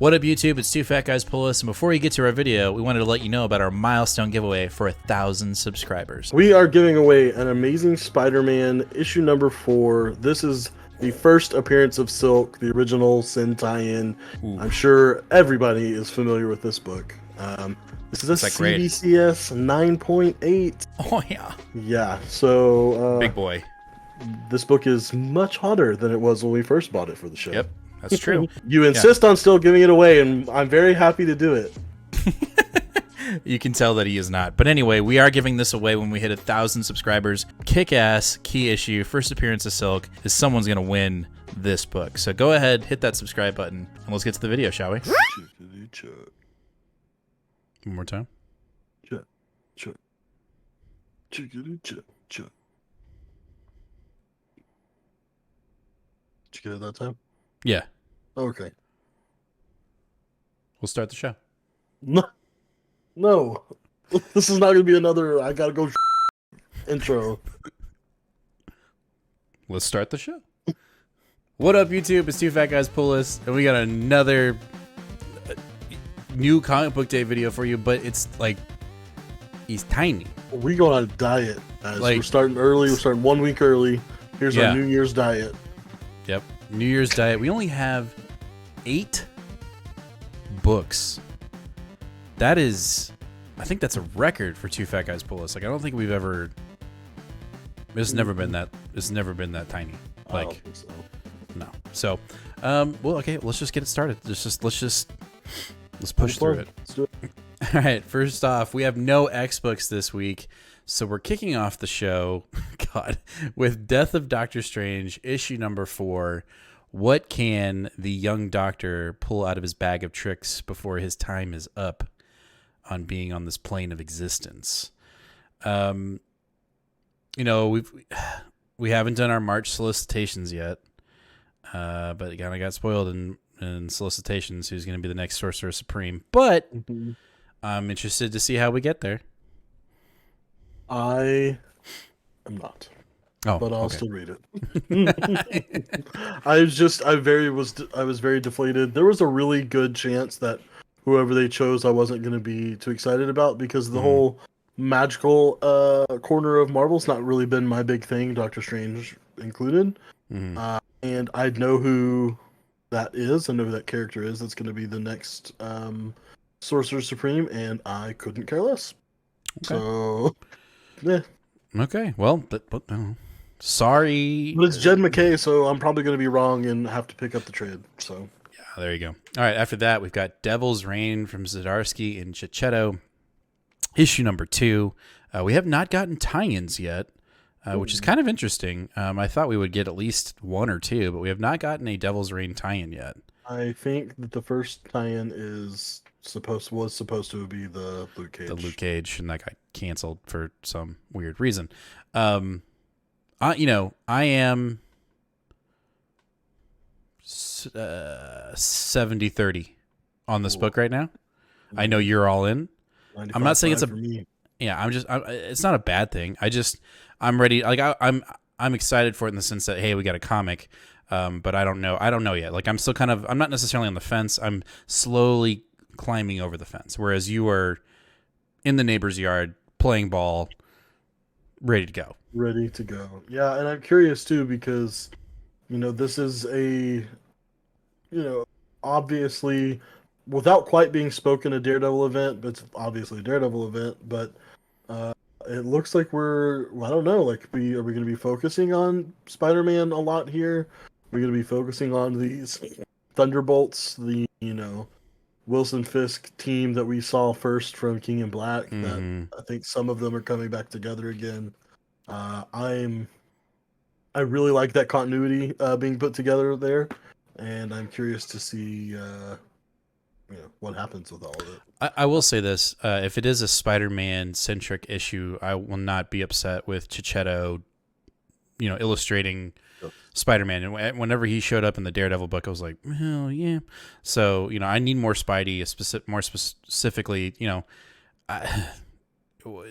What up, YouTube? It's Two Fat Guys Pull Us, and before we get to our video, we wanted to let you know about our milestone giveaway for 1,000 subscribers. We are giving away an Amazing Spider-Man issue number 4. This is the first appearance of Silk, the original Sin tie-in. I'm sure everybody is familiar with this book. This is a CBCS 9.8. Oh, yeah. Yeah, so... Big boy. This book is much hotter than it was when we first bought it for the show. Yep, that's true. You insist on still giving it away, and I'm very happy to do it. You can tell that he is not. But anyway, we are giving this away when we hit 1,000 subscribers. Kick-ass, key issue, first appearance of Silk, is someone's going to win this book. So go ahead, hit that subscribe button, and let's get to the video, shall we? One more time. Did you get it that time? Yeah. Okay. We'll start the show. No. This is not going to be another I gotta go intro. Let's start the show. What up, YouTube? It's Two Fat Guys Pull Us, and we got another new comic book day video for you, but it's like, he's tiny. We going on a diet, guys. Like, we're starting early. We're starting 1 week early. Here's our New Year's diet. Yep. New Year's diet. We only have 8 books. That is, I think that's a record for Two Fat Guys Pull Us. Like, I don't think we've ever. It's never been that. It's never been that tiny. Like, I don't think so. No. So, well, okay. Let's just get it started. Let's push through it. Let's do it. All right. First off, we have no X books this week, so we're kicking off the show. God, with Death of Doctor Strange, issue number 4. What can the young doctor pull out of his bag of tricks before his time is up on being on this plane of existence? You know, we haven't done our March solicitations yet, but it kind of got spoiled in solicitations who's going to be the next Sorcerer Supreme. But I'm interested to see how we get there. I am not. Oh, but I'll okay. still read it. I was very deflated. There was a really good chance that whoever they chose, I wasn't going to be too excited about because the whole magical corner of Marvel's not really been my big thing, Doctor Strange included. And I know who that is. I know who that character is. That's going to be the next Sorcerer Supreme, and I couldn't care less. Okay. So, yeah. Okay. Well, sorry. But it's Jed McKay, so I'm probably going to be wrong and have to pick up the trade. So yeah, there you go. All right. After that, we've got Devil's Reign from Zdarsky and Chichetto, issue number 2. We have not gotten tie-ins yet, which is kind of interesting. I thought we would get at least 1 or 2, but we have not gotten a Devil's Reign tie-in yet. I think that the first tie-in was supposed to be the Luke Cage. The Luke Cage, and that got canceled for some weird reason. I am 70-30 on this book right now. I know you're all in. I'm not saying it's it's not a bad thing. I'm ready. Like I'm excited for it in the sense that, hey, we got a comic. But I don't know yet. Like I'm still I'm not necessarily on the fence. I'm slowly climbing over the fence. Whereas you are in the neighbor's yard playing ball, ready to go. Ready to go. Yeah, and I'm curious too because, this is obviously without quite being spoken a Daredevil event, but it's obviously a Daredevil event. But it looks like I don't know. Like, are we going to be focusing on Spider-Man a lot here? We're going to be focusing on these Thunderbolts, the Wilson Fisk team that we saw first from King in Black. That I think some of them are coming back together again. I really like that continuity being put together there, and I'm curious to see what happens with all of it. I will say this: if it is a Spider-Man centric issue, I will not be upset with Chichetto, illustrating Spider-Man. And whenever he showed up in the Daredevil book, I was like, hell yeah. So, I need more Spidey, more specifically,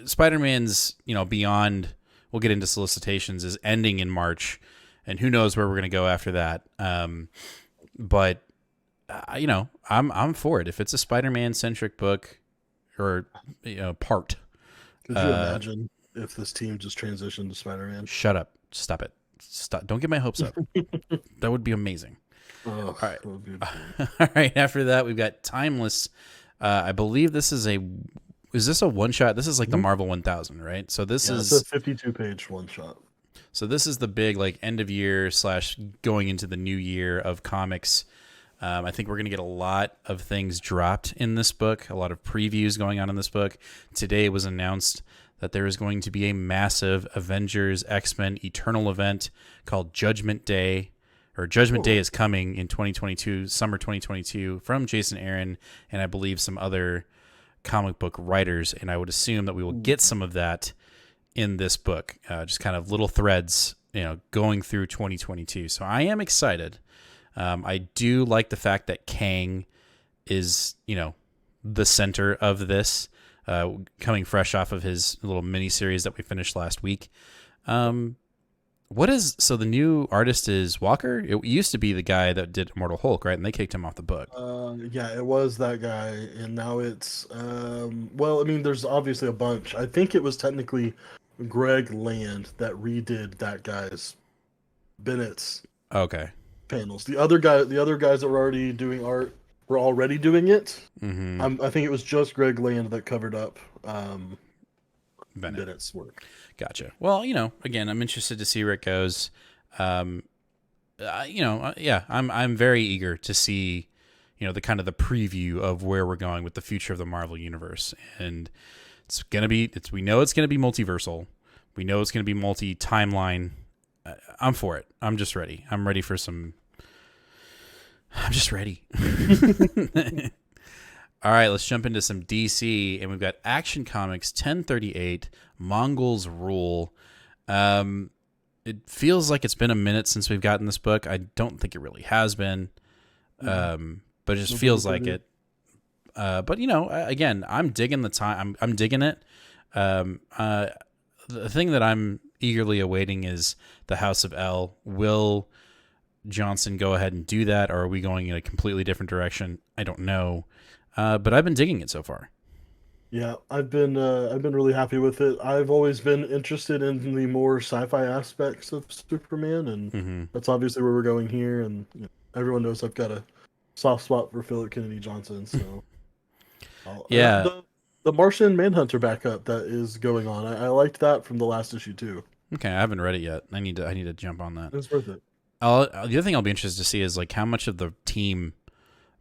Spider-Man's, beyond, we'll get into solicitations, is ending in March, and who knows where we're going to go after that. But I'm for it. If it's a Spider-Man centric book or part. Could you imagine if this team just transitioned to Spider-Man? Shut up. Stop it. Stop. Don't get my hopes up. That would be amazing. Oh, All right. that would be All right. After that, we've got Timeless. I believe this is is this a one shot? This is like the Marvel 1000, right? So this is it's a 52-page one shot. So this is the big like end of year / going into the new year of comics. I think we're going to get a lot of things dropped in this book, a lot of previews going on in this book. Today it was announced that there is going to be a massive Avengers X-Men Eternal event called Judgment Day, or Judgment Day is coming in 2022, summer 2022, from Jason Aaron and I believe some other comic book writers. And I would assume that we will get some of that in this book, just kind of little threads, going through 2022. So I am excited. I do like the fact that Kang is, the center of this, coming fresh off of his little mini series that we finished last week. So the new artist is Walker? It used to be the guy that did Immortal Hulk, right? And they kicked him off the book. Yeah, it was that guy, and now it's there's obviously a bunch. I think it was technically Greg Land that redid that guy's Bennett's panels. The other guys that were already doing art were already doing it. Mm-hmm. I think it was just Greg Land that covered up Bennett's work. Gotcha. Well, again, I'm interested to see where it goes. I'm very eager to see, the kind of the preview of where we're going with the future of the Marvel universe. And we know it's going to be multiversal. We know it's going to be multi-timeline. I'm for it. I'm just ready. I'm just ready. All right, let's jump into some DC, and we've got Action Comics 1038, Mongols Rule. It feels like it's been a minute since we've gotten this book. I don't think it really has been, but it just feels like it. But again, I'm digging the time. I'm digging it. The thing that I'm eagerly awaiting is the House of L. Will Johnson go ahead and do that, or are we going in a completely different direction? I don't know. But I've been digging it so far. Yeah, I've been really happy with it. I've always been interested in the more sci-fi aspects of Superman, and that's obviously where we're going here. And everyone knows I've got a soft spot for Philip Kennedy Johnson. So, the Martian Manhunter backup that is going on. I liked that from the last issue too. Okay, I haven't read it yet. I need to jump on that. It's worth it. The other thing I'll be interested to see is like how much of the team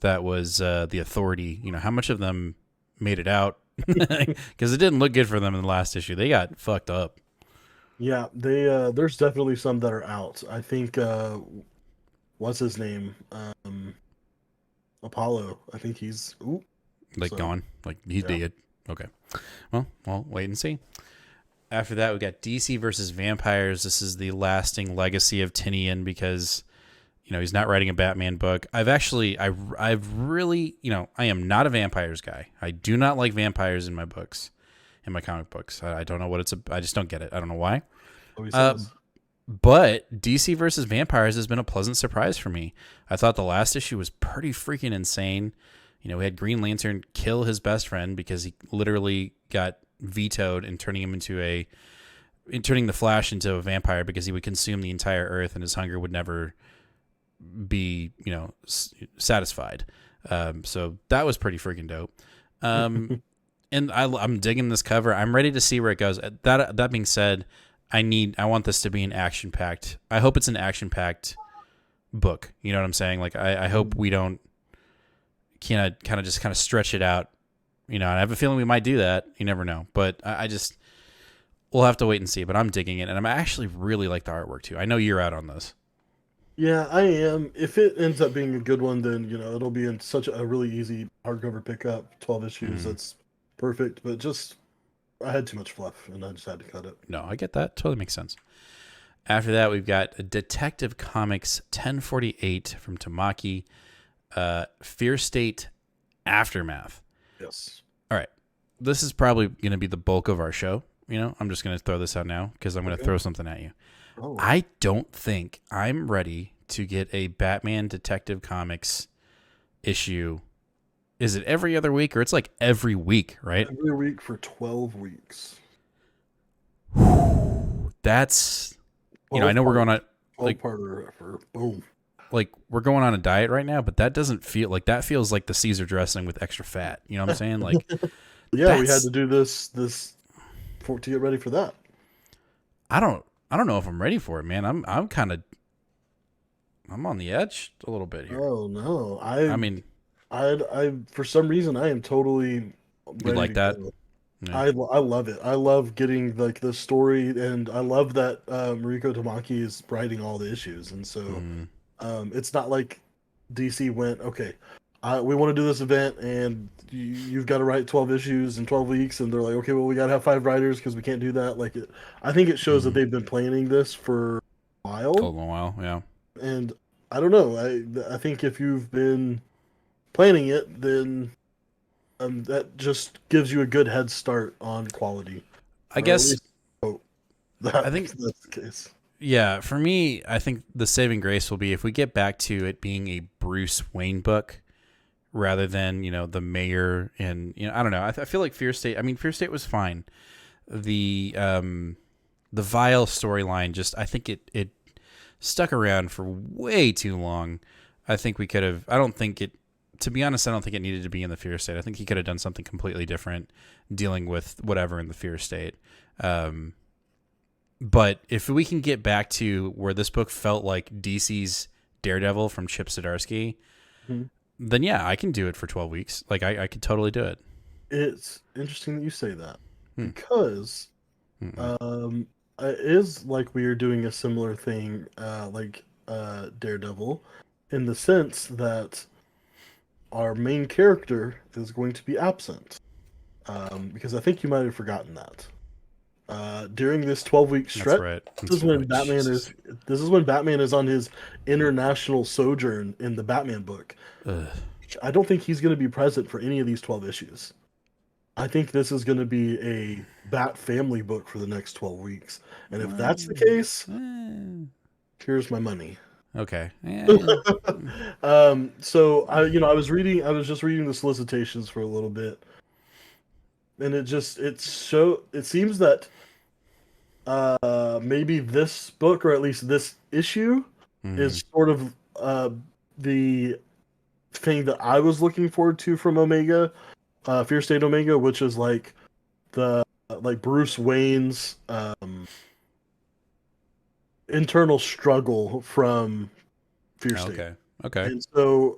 that was the Authority, how much of them made it out, because it didn't look good for them in the last issue. They got fucked up. Yeah, they there's definitely some that are out. I think what's his name? Apollo. I think he's gone. Like he's dead. Okay. Well, wait and see. After that, we got DC versus Vampires. This is the lasting legacy of Tinian because he's not writing a Batman book. I've really, I am not a vampires guy. I do not like vampires in my books, in my comic books. I don't know what I just don't get it. I don't know why. But DC versus Vampires has been a pleasant surprise for me. I thought the last issue was pretty freaking insane. We had Green Lantern kill his best friend because he literally got vetoed and turning the Flash into a vampire because he would consume the entire Earth and his hunger would never be satisfied. So that was pretty freaking dope. And I'm digging this cover. I'm ready to see where it goes. That being said, I want this to be an action packed. I hope it's an action packed book. You know what I'm saying? Like I hope we don't kind of stretch it out. And I have a feeling we might do that. You never know. But we'll have to wait and see. But I'm digging it, and I'm actually really like the artwork too. I know you're out on this. Yeah, I am. If it ends up being a good one, then it'll be in such a really easy hardcover pickup. 12 issues, that's perfect. But I had too much fluff, and I just had to cut it. No, I get that. Totally makes sense. After that, we've got Detective Comics 1048 from Tamaki, Fear State Aftermath. Yes. All right. This is probably going to be the bulk of our show. I'm just going to throw this out now because I'm going to throw something at you. Oh. I don't think I'm ready to get a Batman Detective Comics issue. Is it every other week or it's like every week, right? Every week for 12 weeks. That's, I 12 know we're going part, on 12 like parter effort. Boom. we're going on a diet right now, but that doesn't feel like that feels like the Caesar dressing with extra fat. You know what I'm saying? Like Yeah, we had that's to do this to get ready for that. I don't know if I'm ready for it, man. I'm kind of I'm on the edge a little bit here. Oh no. I mean, I for some reason I am totally you ready like to that? go. Yeah. I love it. I love getting like the story, and I love that Mariko Tamaki is writing all the issues, and so Mm, it's not like DC went, okay, we want to do this event, and you've got to write 12 issues in 12 weeks, and they're like, okay, well we got to have 5 writers because we can't do that. Like I think it shows that mm. they've been planning this for a A while, while, yeah. and I don't know. I think if you've been planning it, then that just gives you a good head start on quality, I or at guess least hope I that think that's the case. yeah, for me, I think the saving grace will be if we get back to it being a Bruce Wayne book rather than, the mayor and, I don't know. I feel like Fear State, I mean, Fear State was fine. The Vile storyline just, I think it stuck around for way too long. I think we could have, I don't think it, to be honest, I don't think it needed to be in the Fear State. I think he could have done something completely different dealing with whatever in the Fear State. But if we can get back to where this book felt like DC's Daredevil from Chip Zdarsky, Mhm. then yeah, I can do it for 12 weeks. Like I could totally do it. It's interesting that you say that Hmm. because Mm-mm. it is like we are doing a similar thing, like Daredevil, in the sense that our main character is going to be absent. Because I think you might have forgotten that. During this 12-week That's stretch, right. this is when Batman Jesus. is this is when Batman is on his international sojourn in the Batman book. Ugh. I don't think he's going to be present for any of these 12 issues. I think this is going to be a Bat family book for the next 12 weeks. And if that's the case, Eh. here's my money. Okay. Eh. So I was just reading the solicitations for a little bit, and it seems that maybe this book, or at least this issue, Mhm. is sort of the thing that I was looking forward to from Omega, Fear State Omega, which is like the like Bruce Wayne's internal struggle from Fear State. Okay. Okay. And so,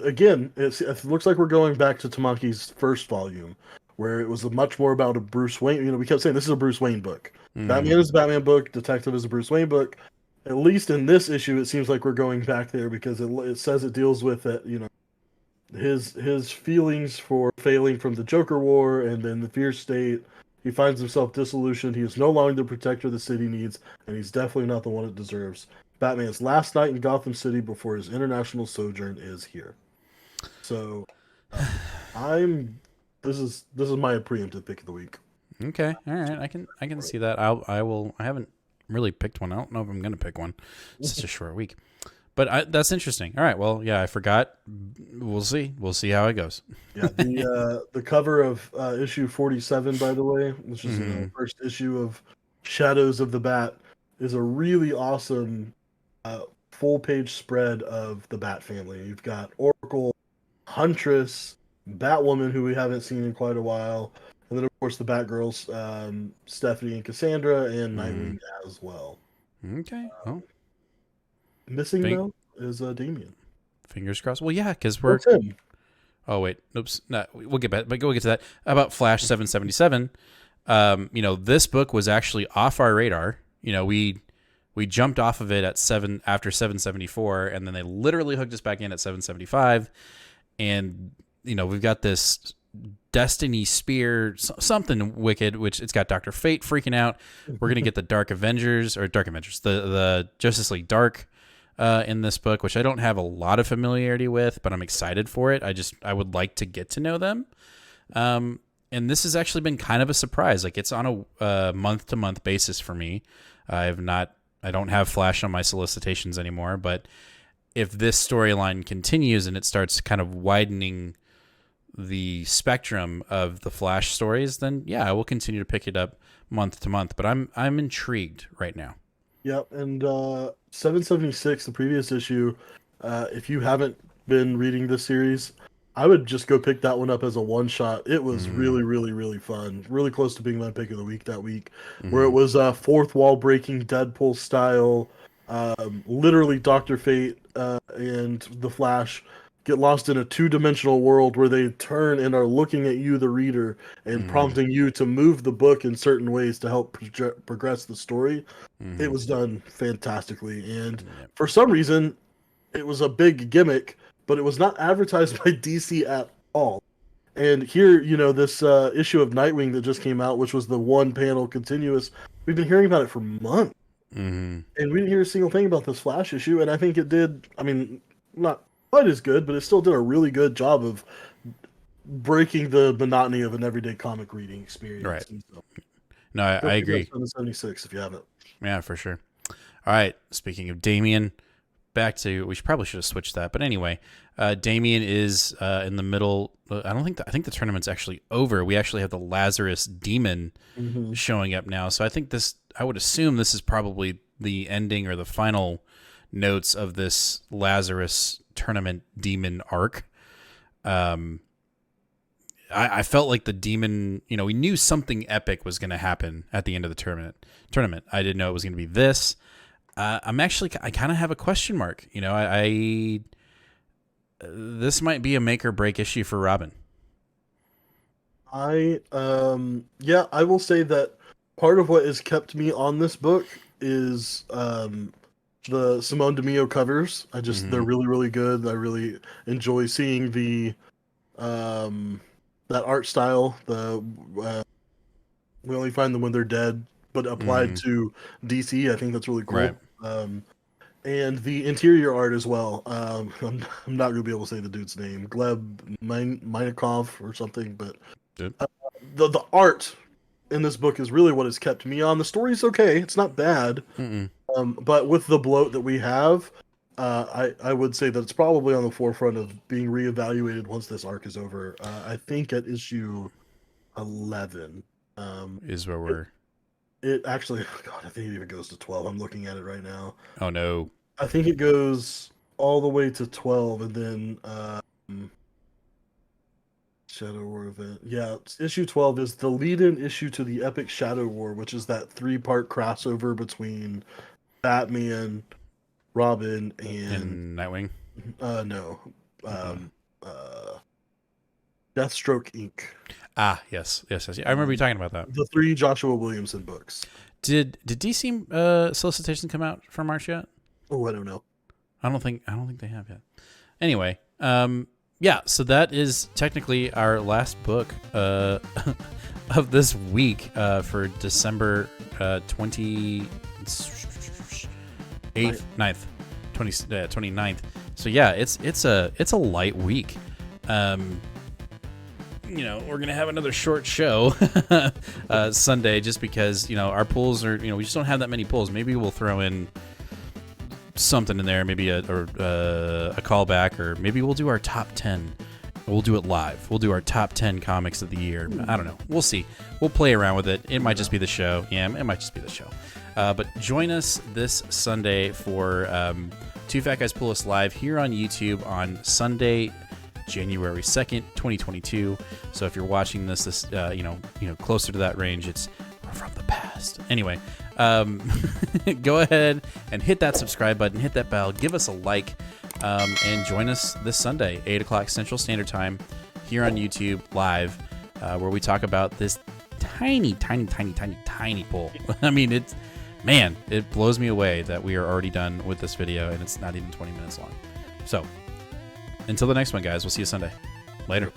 again, it looks like we're going back to Tamaki's first volume, where it was much more about a Bruce Wayne. We kept saying this is a Bruce Wayne book. Mhm. Batman is a Batman book. Detective is a Bruce Wayne book. At least in this issue, it seems like we're going back there because it says it deals with it. His feelings for failing from the Joker War, and then the Fear State. He finds himself disillusioned. He is no longer the protector the city needs, and he's definitely not the one it deserves. Batman's last night in Gotham City before his international sojourn is here. So, I'm. This is my preemptive pick of the week. Okay. All right. I can see that. I will. I haven't really picked one. I don't know if I'm gonna pick one. It's such a short week. But that's interesting. All right. Well, yeah, I forgot. We'll see. We'll see how it goes. Yeah, the cover of issue 47, by the way, which is the Mhm. first issue of Shadows of the Bat, is a really awesome full page spread of the Bat family. You've got Oracle, Huntress, Batwoman, who we haven't seen in quite a while, and then of course the Batgirls, Stephanie and Cassandra, and Mhm. Nightwing as well. Okay. Well, Missing fin- though is Damien. fingers crossed. Well, yeah, because we're. That's him. Oh wait. Oops. No, we'll get back. But we'll get to that. About Flash 777. This book was actually off our radar. We jumped off of it at 774, and then they literally hooked us back in at 775. And we've got this Destiny Spear, something wicked, which it's got Dr. Fate freaking out. We're gonna get the Dark Avengers, the Justice League Dark in this book, which I don't have a lot of familiarity with, but I'm excited for it. I would like to get to know them. And this has actually been kind of a surprise. Like, it's on a month-to-month basis for me. I don't have Flash on my solicitations anymore, but if this storyline continues and it starts kind of widening the spectrum of the Flash stories, then yeah, I will continue to pick it up month to month. But I'm intrigued right now. Yep, and 776, the previous issue, if you haven't been reading this series, I would just go pick that one up as a one shot. It was really, really, really fun. Really close to being my pick of the week that week, where it was fourth wall breaking Deadpool style. Literally, Dr. Fate and the Flash get lost in a two-dimensional world where they turn and are looking at you, the reader, and prompting you to move the book in certain ways to help progress the story. It was done fantastically, and for some reason, it was a big gimmick, but it was not advertised by DC at all. And here, this issue of Nightwing that just came out, which was the one-panel continuous, we've been hearing about it for months. And we didn't hear a single thing about this Flash issue, and I think it did, not quite as good, but it still did a really good job of breaking the monotony of an everyday comic reading experience. Right. So, no, I agree. 76 if you haven't. Yeah, for sure. All right. Speaking of Damian, back to, we probably should have switched that, but anyway, Damian is in the middle. I think the tournament's actually over. We actually have the Lazarus Demon showing up now. So I would assume this is probably the ending or the final notes of this Lazarus tournament demon arc. I felt like the demon, we knew something epic was going to happen at the end of the tournament. I didn't know it was going to be this. I kind of have a question mark. This might be a make or break issue for Robin. I will say that part of what has kept me on this book is the Simone DeMeo covers. They're really, really good. I really enjoy seeing the that art style. We only find them when they're dead, but applied to DC, I think that's really cool. Right. And the interior art as well. I'm not going to be able to say the dude's name, Gleb Minakov or something, but the art in this book is really what has kept me on. The story's okay; it's not bad, but with the bloat that we have, I would say that it's probably on the forefront of being reevaluated once this arc is over. I think at issue 11 is where we're. It actually, God, I think it even goes to 12. I'm looking at it right now. Oh no! I think it goes all the way to 12, and then Shadow War event. Yeah, issue 12 is the lead-in issue to the epic Shadow War, which is that 3-part crossover between Batman, Robin, and Nightwing. No, Deathstroke Inc. Ah, yes. I remember you talking about that. The 3 Joshua Williamson books. Did DC solicitation come out for March yet? Oh, I don't know. I don't think they have yet. Anyway, yeah. So that is technically our last book of this week for December 28th, 29th. So yeah, it's a light week. We're going to have another short show Sunday just because, our pulls are, we just don't have that many pulls. Maybe we'll throw in something in there, maybe a callback, or maybe we'll do our top 10. We'll do it live. We'll do our top 10 comics of the year. I don't know. We'll see. We'll play around with it. It might just be the show. Yeah, it might just be the show. But join us this Sunday for Two Fat Guys Pull Us Live here on YouTube on Sunday, January 2nd, 2022. So if you're watching this closer to that range, it's from the past. Anyway, go ahead and hit that subscribe button, hit that bell, give us a like, and join us this Sunday, 8 o'clock Central Standard Time, here on YouTube live, where we talk about this tiny pull. I mean, it blows me away that we are already done with this video and it's not even 20 minutes long. So until the next one, guys, we'll see you Sunday. Later.